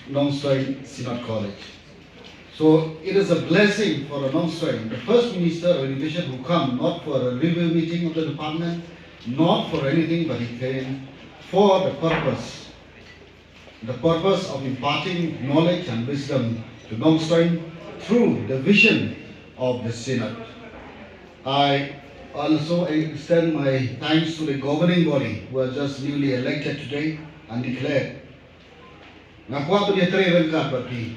Nongstoiñ Synod College. So it is a blessing for a Nongstoiñ, the first minister of education who come not for a review meeting of the department, not for anything, but he came for the purpose of imparting knowledge and wisdom to Nongstoiñ through the vision of the Synod. I also extend my thanks to the governing body who are just newly elected today and declared. Nakuha tu dia teri rengkat berarti,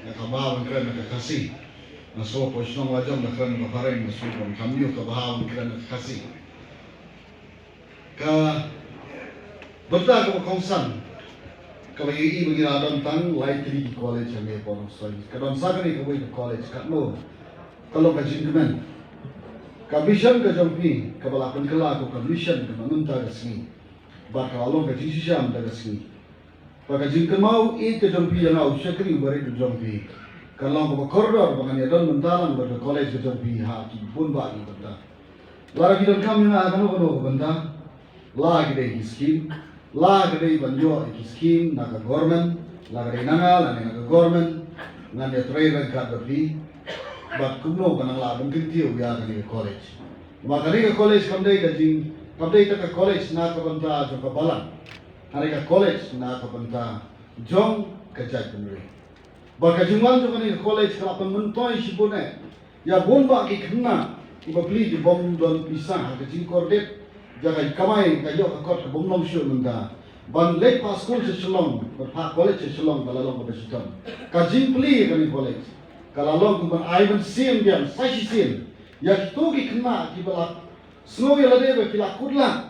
nakabah bangkran nakakasih, nasuwa po sinong wajong nakran kaparin nasupon kami kabah bangkran nakakasih. Ka berta ka kongsan, kabayi bagi radon tang lai tri college kami po Nongstoiñ. Kadon sa kani kabayi college katlo, kalau ka jingkemen. Kabishan ka jampi, kabalapan kala ko kabishan ka manunta gasni. Baka along ka jisisham ta gasni. Baka jingkemau I ka jampi yang au syakri bari ka jampi. Kalau ko korridor baka ni don mentalan baka college ka jampi ha ki pun ba ni benda. Lara kita kami na kanu benda. La gede ki scheme, la gede banjo ki scheme na ka government, la gede nangal na ka government, ngan ya trainer ka berpi. But kumno kanang labang kintiyo ya kani college. Makani ka college kamday ka jing kamday ka college na kabanta jong kabalan. Hari ka college na kabanta jong kajat penri. Baka jingwan jong kani college ka pan mentoy sibune. Ya bomba ki kena iba beli di bom don pisang ka jing kordet jaga kamai ka yo ka kot ka bom nom syu menda. Ban lek pas school se shalom, berpa college se shalom balalong ka besutam. Ka jingplie kani college. Kalau long kuban aiban sim dia, sashi sim. Ya tu ki kena ki balak. Snow ya lade be kila kudla.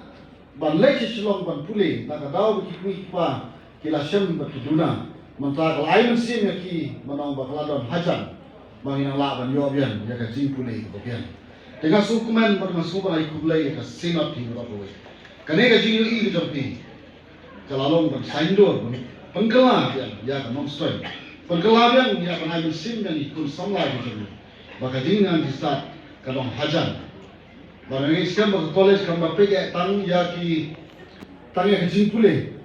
Ban lek shalom ban puli, nak daw ki kui pa kila shem ba kiduna. Manta kalau aiban sim ya ki manong ba kala don hajan. Manginang la ban yo bian ya ka jing puli ko bian. Tengah sukuman ban masuba ai kublai ka Synod ti ba ko. Kane ka jing I ka jampi. Kalau long ban saindor ban pengkala ya ka Nongstoiñ. Perkelabian dia pernah musim yang ikut samlah gitu. Maka jangan di start kalau hajan. Barang ini sekarang bagi college kan bapak kayak tang ya ki tang ya kecil pule.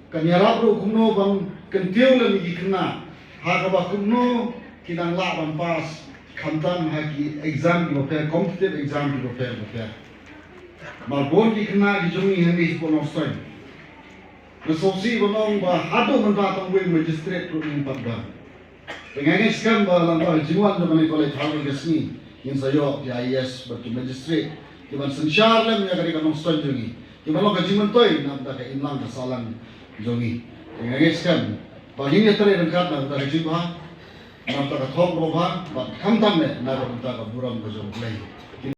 Kan ya rapro kumno bang kentiu lagi kena. Hak abah kumno kita ngelak bang pas kantan haki exam di bapak competitive exam di bapak. Malbon ki kena di jumi ini pun Nongstoiñ. Nasosi banong bah hado mendatang wing magistrate tu ni pada. Pengen sekarang balang bah jiwan zaman college halu gesni yang saya di IS bertu magistrate. Kiman sensyar lem ya kari kanong Nongstoiñ jongi. Kiman lo kaji mentoy nam tak imlang kesalahan jongi. Pengen sekarang baginya teri rengkat nam tak kaji bah nam tak thong roba, bat kam tam ne na tak buram ke jong play.